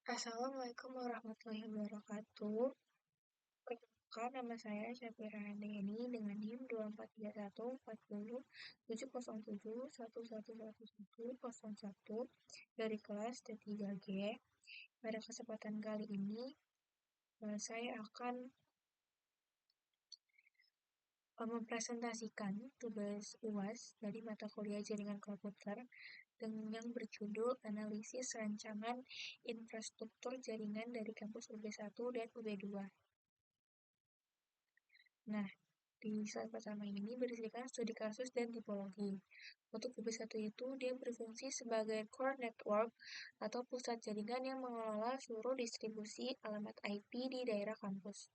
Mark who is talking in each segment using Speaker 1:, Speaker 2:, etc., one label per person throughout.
Speaker 1: Assalamualaikum warahmatullahi wabarakatuh. Perkenalkan, nama saya Syafira Handayani dengan NIM 2431407011111101 dari kelas T3G. Pada kesempatan kali ini, saya akan mempresentasikan tugas UAS dari mata kuliah Jaringan Komputer dengan yang berjudul Analisis Rancangan Infrastruktur Jaringan dari kampus UB1 dan UB2. Nah, di slide pertama ini berisikan studi kasus dan tipologi. Untuk UB1 itu, dia berfungsi sebagai core network atau pusat jaringan yang mengelola seluruh distribusi alamat IP di daerah kampus.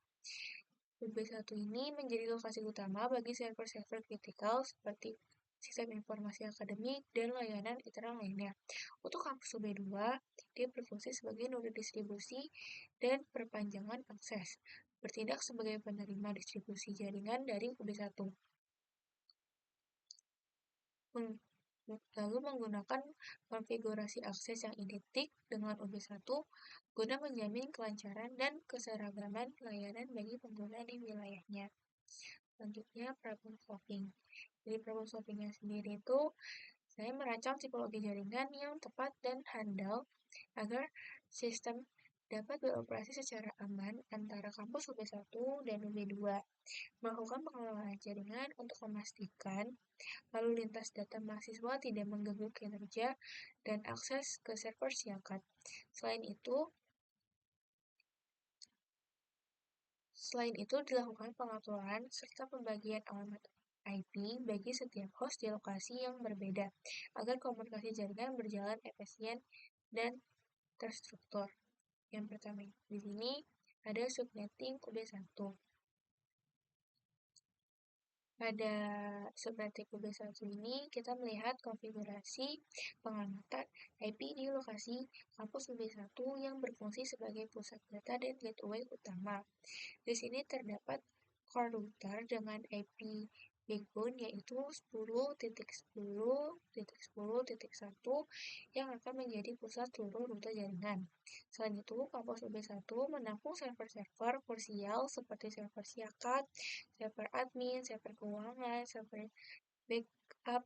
Speaker 1: UB1 ini menjadi lokasi utama bagi server-server kritikal seperti sistem informasi akademik dan layanan internal lainnya. Untuk kampus UB2, dia berfungsi sebagai node distribusi dan perpanjangan akses, bertindak sebagai penerima distribusi jaringan dari UB1. Lalu menggunakan konfigurasi akses yang identik dengan UB1 guna menjamin kelancaran dan keseragaman layanan bagi pengguna di wilayahnya. Selanjutnya, problem solving. Jadi problem solvingnya sendiri itu, saya merancang tipologi jaringan yang tepat dan handal agar sistem dapat beroperasi secara aman antara kampus UB1 dan UB2. Melakukan pengelolaan jaringan untuk memastikan lalu lintas data mahasiswa tidak mengganggu kinerja dan akses ke server siakat. Selain itu dilakukan pengaturan serta pembagian alamat IP bagi setiap host di lokasi yang berbeda agar komunikasi jaringan berjalan efisien dan terstruktur. Yang pertama di sini ada subnetting UB1. Pada subnetting UB1 ini kita melihat konfigurasi pengamatan IP di lokasi kampus UB1 yang berfungsi sebagai pusat data dan gateway utama. Di sini terdapat core router dengan IP backbone yaitu 10.10.10.1 yang akan menjadi pusat seluruh rute jaringan. Selain itu, kampus UB1 menampung server-server krusial seperti server siakat, server admin, server keuangan, server backup,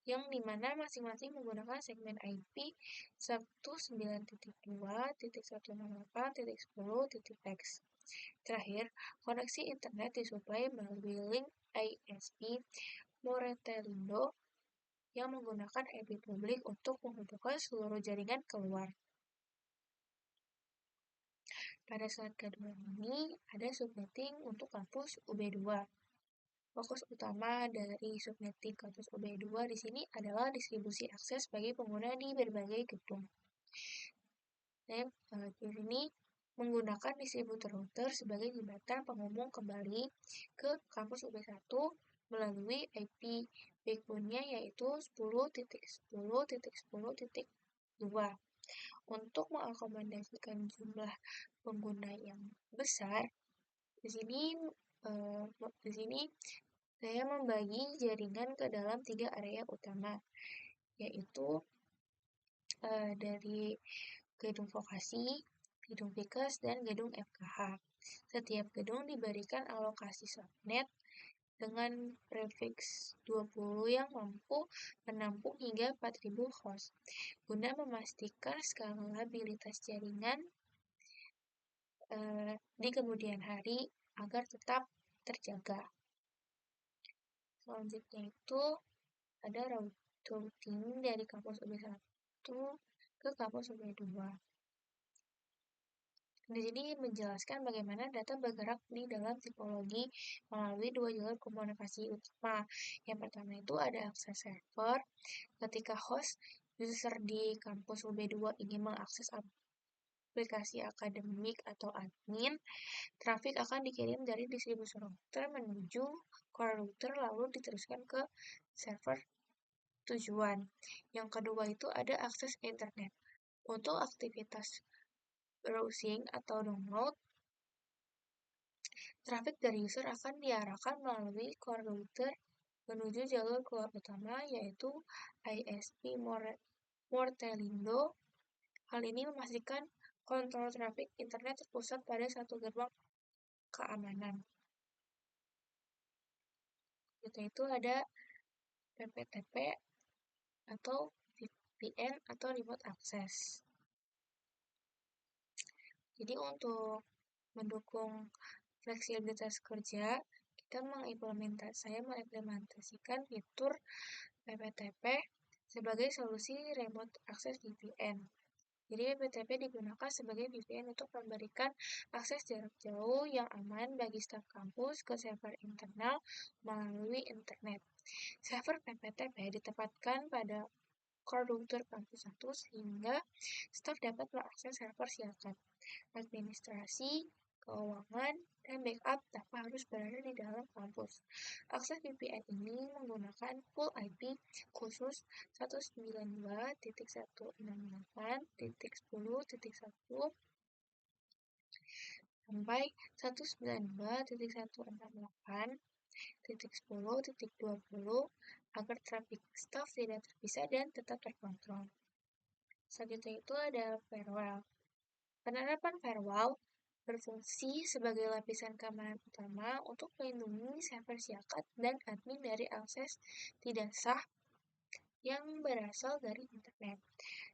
Speaker 1: yang dimana masing-masing menggunakan segmen IP 192.168.10.x. Terakhir, koneksi internet disuplai melalui link ISP Moretelindo yang menggunakan IP publik untuk menghubungkan seluruh jaringan keluar. Pada slide kedua ini, ada subnetting untuk kampus UB2. Fokus utama dari subnetting kampus UB2 di sini adalah distribusi akses bagi pengguna di berbagai gedung. Dan di sini menggunakan distributor router sebagai jembatan penghubung kembali ke kampus UB1 melalui IP backbone-nya yaitu 10.10.10.2. Untuk mengakomodasikan jumlah pengguna yang besar, di sini saya membagi jaringan ke dalam 3 area utama, yaitu dari gedung vokasi, gedung Fikes, dan gedung FKH. Setiap gedung diberikan alokasi subnet dengan prefiks 20 yang mampu menampung hingga 4.000 host, guna memastikan skalabilitas jaringan di kemudian hari agar tetap terjaga. Selanjutnya itu ada routing dari kampus UB1 ke kampus UB2. Di sini menjelaskan bagaimana data bergerak di dalam tipologi melalui 2 jalur komunikasi utama. Yang pertama itu ada akses server. Ketika host user di kampus UB2 ingin mengakses aplikasi akademik atau admin, trafik akan dikirim dari distribusi router menuju core router lalu diteruskan ke server tujuan. Yang kedua itu ada akses internet. Untuk aktivitas browsing atau download, trafik dari user akan diarahkan melalui core router menuju jalur keluar utama yaitu ISP Moretelindo Hal ini memastikan kontrol trafik internet terpusat pada satu gerbang keamanan. Itu ada PPTP atau VPN atau remote access. Jadi untuk mendukung fleksibilitas kerja, saya mengimplementasikan fitur PPTP sebagai solusi remote access VPN. Jadi PPTP digunakan sebagai VPN untuk memberikan akses jarak jauh yang aman bagi staf kampus ke server internal melalui internet. Server PPTP ditempatkan pada core router kampus 1 sehingga staf dapat mengakses server siaran, administrasi, keuangan, dan backup tanpa harus berada di dalam kampus. Akses VPN ini menggunakan pool IP khusus 192.168.10.1 sampai 192.168.10.20 agar traffic staf tidak terpisah dan tetap terkontrol. Selanjutnya itu ada firewall. Penerapan firewall berfungsi sebagai lapisan keamanan utama untuk melindungi server siakat dan admin dari akses tidak sah yang berasal dari internet.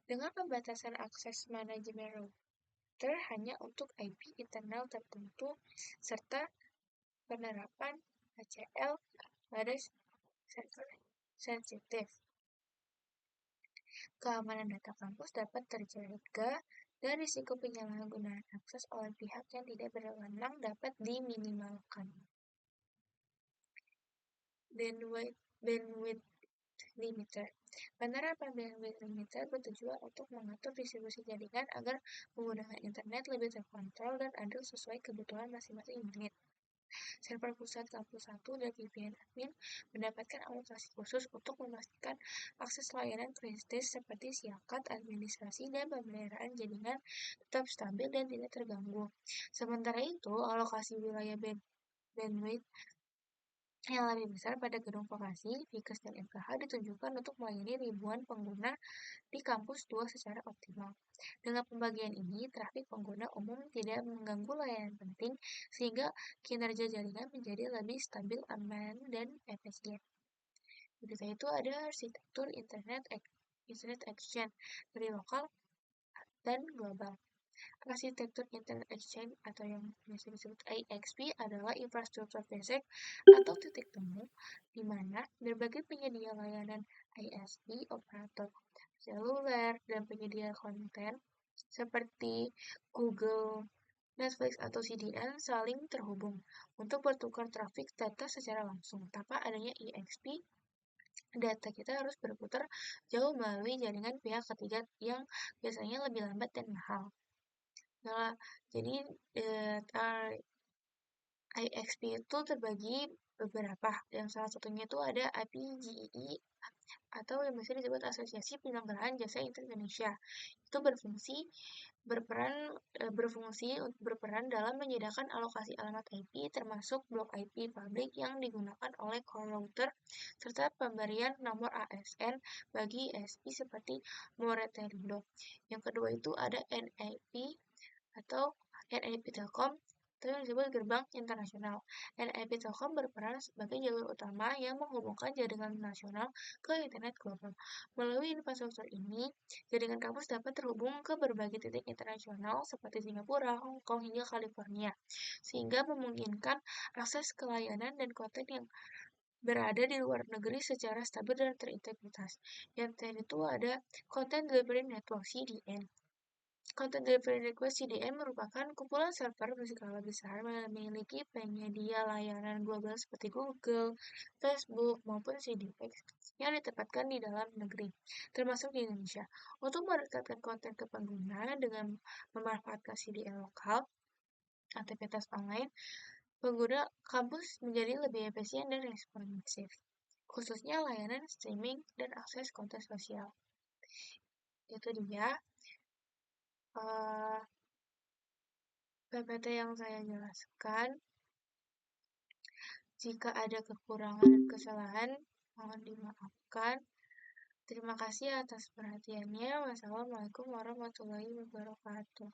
Speaker 1: Dengan pembatasan akses manajemen router hanya untuk IP internal tertentu serta penerapan HCL pada server sensitif. Keamanan data kampus dapat terjaga dan risiko penyalahgunaan akses oleh pihak yang tidak berwenang dapat diminimalkan. Bandwidth limiter. Penerapan bandwidth limiter bertujuan untuk mengatur distribusi jaringan agar penggunaan internet lebih terkontrol dan adil sesuai kebutuhan masing-masing unit. Server pusat kampus 1 dan VPN admin mendapatkan alokasi khusus untuk memastikan akses layanan kritis seperti siakat, administrasi, dan pemeliharaan jaringan tetap stabil dan tidak terganggu. Sementara itu, alokasi wilayah bandwidth yang lebih besar pada gedung vokasi, Fikes, dan MKH ditunjukkan untuk melayani ribuan pengguna di kampus 2 secara optimal. Dengan pembagian ini, trafik pengguna umum tidak mengganggu layanan penting, sehingga kinerja jaringan menjadi lebih stabil, aman, dan efisien. Begitu itu ada arsitektur Internet Exchange dari lokal dan global. Arsitektur Internet Exchange atau yang biasa disebut IXP adalah infrastruktur basic atau titik temu di mana berbagai penyedia layanan ISP, operator seluler, dan penyedia konten seperti Google, Netflix, atau CDN saling terhubung untuk bertukar trafik data secara langsung. Tanpa adanya IXP, data kita harus berputar jauh melalui jaringan pihak ketiga yang biasanya lebih lambat dan mahal. Nah, jadi IXP itu terbagi beberapa. Yang salah satunya itu ada IPGE atau yang biasa disebut Asosiasi Penyelenggaraan Jasa Internet Indonesia. Itu berperan dalam menyediakan alokasi alamat IP termasuk blok IP publik yang digunakan oleh core router serta pemberian nomor ASN bagi ISP seperti Moretelindo. Yang kedua itu ada NIP atau NIP Telkom atau yang disebut gerbang internasional. NIP Telkom berperan sebagai jalur utama yang menghubungkan jaringan nasional ke internet global. Melalui infrastruktur ini, jaringan kampus dapat terhubung ke berbagai titik internasional seperti Singapura, Hong Kong, hingga California, sehingga memungkinkan akses ke layanan dan konten yang berada di luar negeri secara stabil dan terintegritas. Yang terakhir itu ada Content Delivery Network (CDN). Content Delivery Network (CDN) merupakan kumpulan server berskala besar memiliki penyedia layanan global seperti Google, Facebook, maupun CDX yang ditempatkan di dalam negeri, termasuk di Indonesia. Untuk mendekatkan konten ke pengguna dengan memanfaatkan CDN lokal, aktivitas online, pengguna kampus menjadi lebih efisien dan responsif, khususnya layanan streaming dan akses konten sosial. Itu dia PPT yang saya jelaskan. Jika ada kekurangan dan kesalahan, mohon dimaafkan. Terima kasih atas perhatiannya. Wassalamualaikum warahmatullahi wabarakatuh.